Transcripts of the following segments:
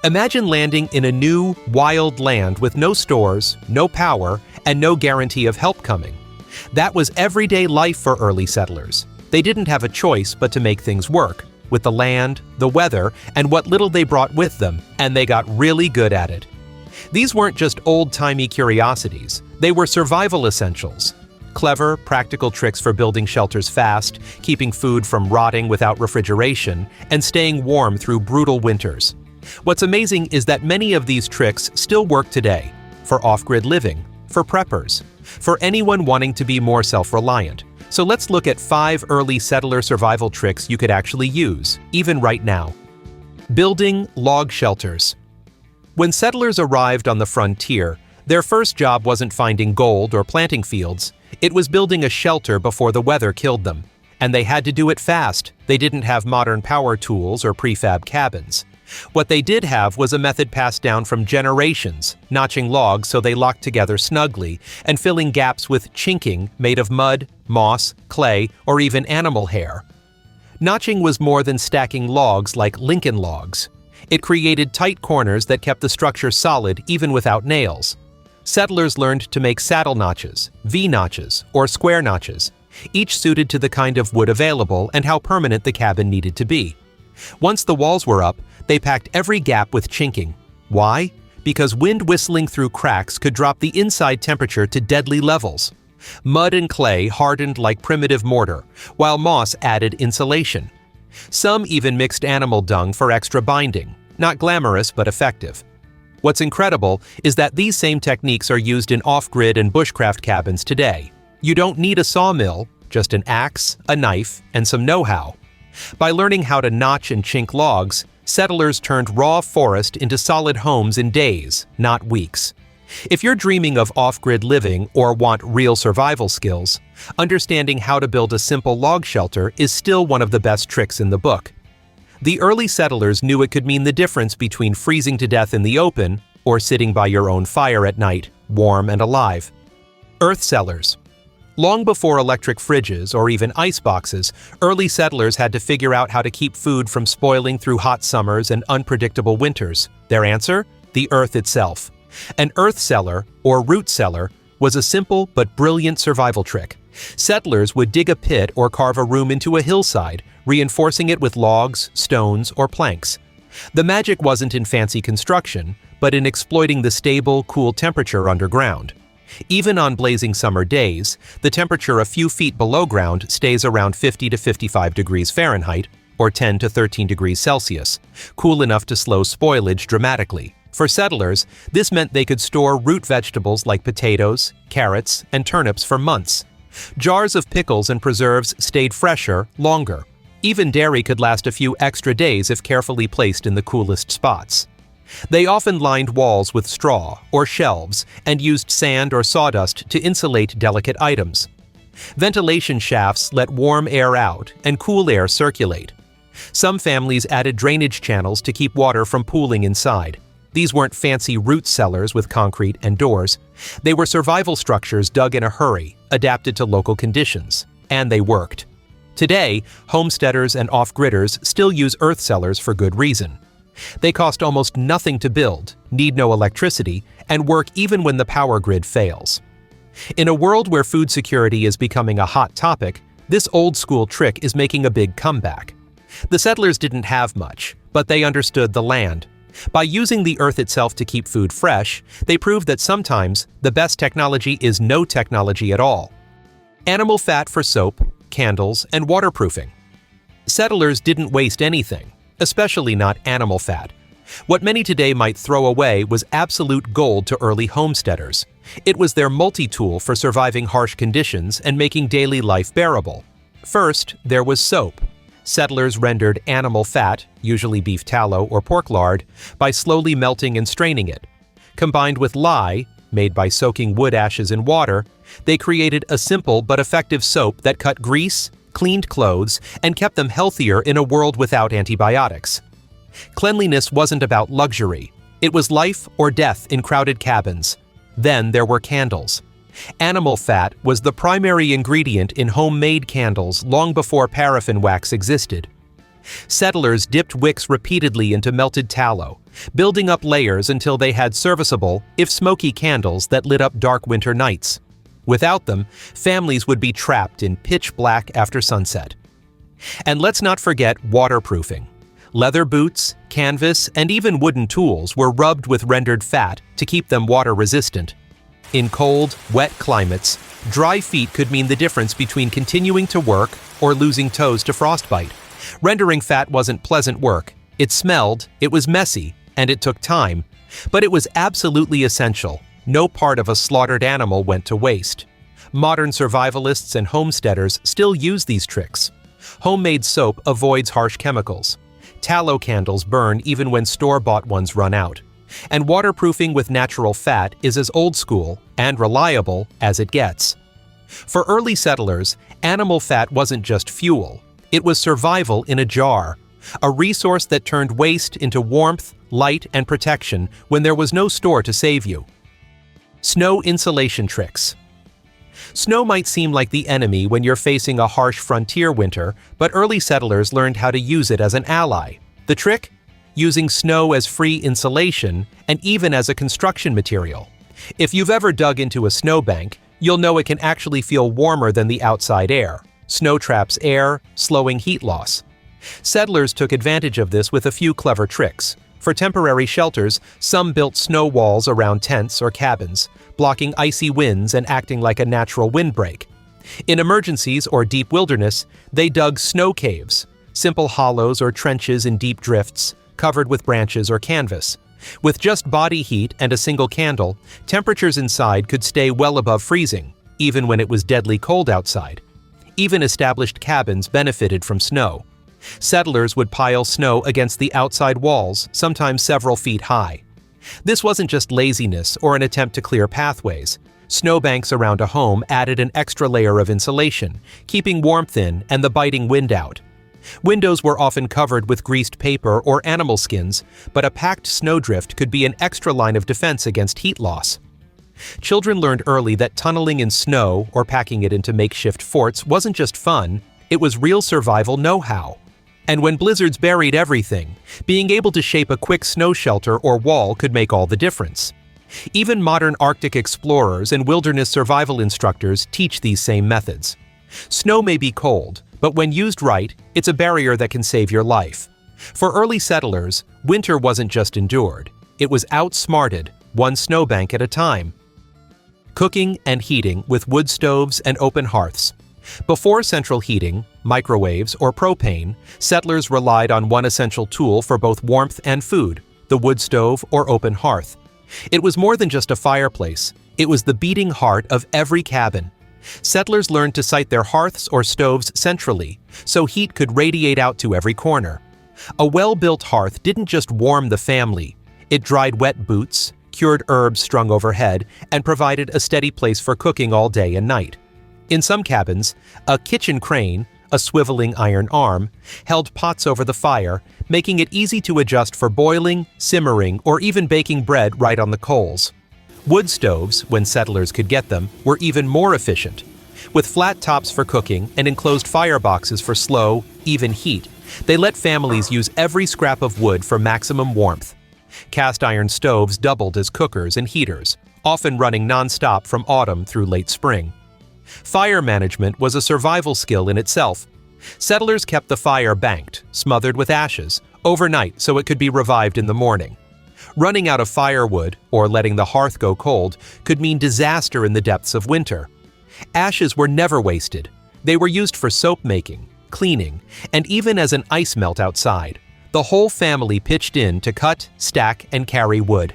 Imagine landing in a new, wild land with no stores, no power, and no guarantee of help coming. That was everyday life for early settlers. They didn't have a choice but to make things work, with the land, the weather, and what little they brought with them, and they got really good at it. These weren't just old-timey curiosities, they were survival essentials. Clever, practical tricks for building shelters fast, keeping food from rotting without refrigeration, and staying warm through brutal winters. What's amazing is that many of these tricks still work today, for off-grid living, for preppers, for anyone wanting to be more self-reliant. So let's look at 5 early settler survival tricks you could actually use, even right now. Building log shelters. When settlers arrived on the frontier, their first job wasn't finding gold or planting fields, it was building a shelter before the weather killed them. And they had to do it fast. They didn't have modern power tools or prefab cabins. What they did have was a method passed down from generations, notching logs so they locked together snugly, and filling gaps with chinking made of mud, moss, clay, or even animal hair. Notching was more than stacking logs like Lincoln logs. It created tight corners that kept the structure solid even without nails. Settlers learned to make saddle notches, V-notches, or square notches, each suited to the kind of wood available and how permanent the cabin needed to be. Once the walls were up, they packed every gap with chinking. Why? Because wind whistling through cracks could drop the inside temperature to deadly levels. Mud and clay hardened like primitive mortar, while moss added insulation. Some even mixed animal dung for extra binding. Not glamorous, but effective. What's incredible is that these same techniques are used in off-grid and bushcraft cabins today. You don't need a sawmill, just an axe, a knife, and some know-how. By learning how to notch and chink logs, settlers turned raw forest into solid homes in days, not weeks. If you're dreaming of off-grid living or want real survival skills, understanding how to build a simple log shelter is still one of the best tricks in the book. The early settlers knew it could mean the difference between freezing to death in the open or sitting by your own fire at night, warm and alive. Earth cellars. Long before electric fridges or even ice boxes, early settlers had to figure out how to keep food from spoiling through hot summers and unpredictable winters. Their answer? The earth itself. An earth cellar, or root cellar, was a simple but brilliant survival trick. Settlers would dig a pit or carve a room into a hillside, reinforcing it with logs, stones, or planks. The magic wasn't in fancy construction, but in exploiting the stable, cool temperature underground. Even on blazing summer days, the temperature a few feet below ground stays around 50 to 55 degrees Fahrenheit, or 10 to 13 degrees Celsius, cool enough to slow spoilage dramatically. For settlers, this meant they could store root vegetables like potatoes, carrots, and turnips for months. Jars of pickles and preserves stayed fresher longer. Even dairy could last a few extra days if carefully placed in the coolest spots. They often lined walls with straw or shelves and used sand or sawdust to insulate delicate items. Ventilation shafts let warm air out and cool air circulate. Some families added drainage channels to keep water from pooling inside. These weren't fancy root cellars with concrete and doors. They were survival structures dug in a hurry, adapted to local conditions, and they worked. Today, homesteaders and off-gridders still use earth cellars for good reason. They cost almost nothing to build, need no electricity, and work even when the power grid fails. In a world where food security is becoming a hot topic, this old-school trick is making a big comeback. The settlers didn't have much, but they understood the land. By using the earth itself to keep food fresh, they proved that sometimes the best technology is no technology at all. Animal fat for soap, candles, and waterproofing. Settlers didn't waste anything, especially not animal fat. What many today might throw away was absolute gold to early homesteaders. It was their multi-tool for surviving harsh conditions and making daily life bearable. First, there was soap. Settlers rendered animal fat, usually beef tallow or pork lard, by slowly melting and straining it. Combined with lye, made by soaking wood ashes in water, they created a simple but effective soap that cut grease, cleaned clothes, and kept them healthier in a world without antibiotics. Cleanliness wasn't about luxury. It was life or death in crowded cabins. Then there were candles. Animal fat was the primary ingredient in homemade candles long before paraffin wax existed. Settlers dipped wicks repeatedly into melted tallow, building up layers until they had serviceable, if smoky, candles that lit up dark winter nights. Without them, families would be trapped in pitch black after sunset. And let's not forget waterproofing. Leather boots, canvas, and even wooden tools were rubbed with rendered fat to keep them water-resistant. In cold, wet climates, dry feet could mean the difference between continuing to work or losing toes to frostbite. Rendering fat wasn't pleasant work. It smelled, it was messy, and it took time. But it was absolutely essential. No part of a slaughtered animal went to waste. Modern survivalists and homesteaders still use these tricks. Homemade soap avoids harsh chemicals. Tallow candles burn even when store-bought ones run out. And waterproofing with natural fat is as old school and reliable as it gets. For early settlers, animal fat wasn't just fuel. It was survival in a jar, a resource that turned waste into warmth, light, and protection when there was no store to save you. Snow insulation tricks. Snow might seem like the enemy when you're facing a harsh frontier winter, but early settlers learned how to use it as an ally. The trick? Using snow as free insulation and even as a construction material. If you've ever dug into a snowbank, you'll know it can actually feel warmer than the outside air. Snow traps air, slowing heat loss. Settlers took advantage of this with a few clever tricks. For temporary shelters, some built snow walls around tents or cabins, blocking icy winds and acting like a natural windbreak. In emergencies or deep wilderness, they dug snow caves, simple hollows or trenches in deep drifts, covered with branches or canvas. With just body heat and a single candle, temperatures inside could stay well above freezing, even when it was deadly cold outside. Even established cabins benefited from snow. Settlers would pile snow against the outside walls, sometimes several feet high. This wasn't just laziness or an attempt to clear pathways. Snowbanks around a home added an extra layer of insulation, keeping warmth in and the biting wind out. Windows were often covered with greased paper or animal skins, but a packed snowdrift could be an extra line of defense against heat loss. Children learned early that tunneling in snow or packing it into makeshift forts wasn't just fun, it was real survival know-how. And when blizzards buried everything, being able to shape a quick snow shelter or wall could make all the difference. Even modern Arctic explorers and wilderness survival instructors teach these same methods. Snow may be cold, but when used right, it's a barrier that can save your life. For early settlers, winter wasn't just endured, it was outsmarted, one snowbank at a time. Cooking and heating with wood stoves and open hearths. Before central heating, microwaves, or propane, settlers relied on one essential tool for both warmth and food, the wood stove or open hearth. It was more than just a fireplace, it was the beating heart of every cabin. Settlers learned to site their hearths or stoves centrally, so heat could radiate out to every corner. A well-built hearth didn't just warm the family, it dried wet boots, cured herbs strung overhead, and provided a steady place for cooking all day and night. In some cabins, a kitchen crane, a swiveling iron arm, held pots over the fire, making it easy to adjust for boiling, simmering, or even baking bread right on the coals. Wood stoves, when settlers could get them, were even more efficient. With flat tops for cooking and enclosed fireboxes for slow, even heat, they let families use every scrap of wood for maximum warmth. Cast iron stoves doubled as cookers and heaters, often running non-stop from autumn through late spring. Fire management was a survival skill in itself. Settlers kept the fire banked, smothered with ashes, overnight so it could be revived in the morning. Running out of firewood, or letting the hearth go cold, could mean disaster in the depths of winter. Ashes were never wasted. They were used for soap making, cleaning, and even as an ice melt outside. The whole family pitched in to cut, stack, and carry wood.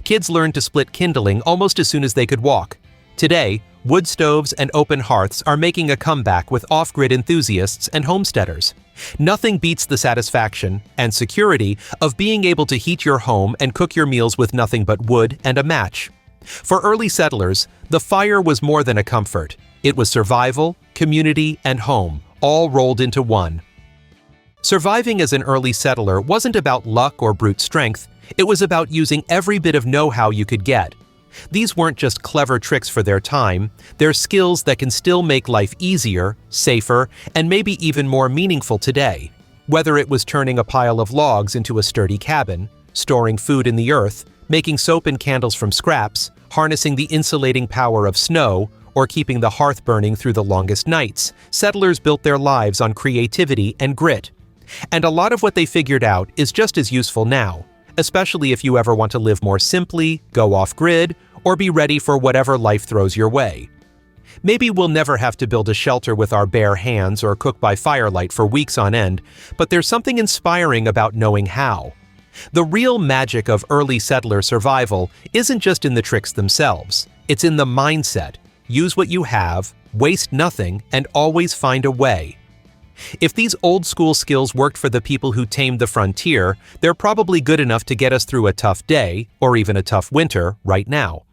Kids learned to split kindling almost as soon as they could walk. Today, wood stoves and open hearths are making a comeback with off-grid enthusiasts and homesteaders. Nothing beats the satisfaction and security of being able to heat your home and cook your meals with nothing but wood and a match. For early settlers, the fire was more than a comfort. It was survival, community, and home, all rolled into one. Surviving as an early settler wasn't about luck or brute strength, it was about using every bit of know-how you could get. These weren't just clever tricks for their time, they're skills that can still make life easier, safer, and maybe even more meaningful today. Whether it was turning a pile of logs into a sturdy cabin, storing food in the earth, making soap and candles from scraps, harnessing the insulating power of snow, or keeping the hearth burning through the longest nights, settlers built their lives on creativity and grit. And a lot of what they figured out is just as useful now, especially if you ever want to live more simply, go off-grid, or be ready for whatever life throws your way. Maybe we'll never have to build a shelter with our bare hands or cook by firelight for weeks on end, but there's something inspiring about knowing how. The real magic of early settler survival isn't just in the tricks themselves, it's in the mindset. Use what you have, waste nothing, and always find a way. If these old-school skills worked for the people who tamed the frontier, they're probably good enough to get us through a tough day, or even a tough winter, right now.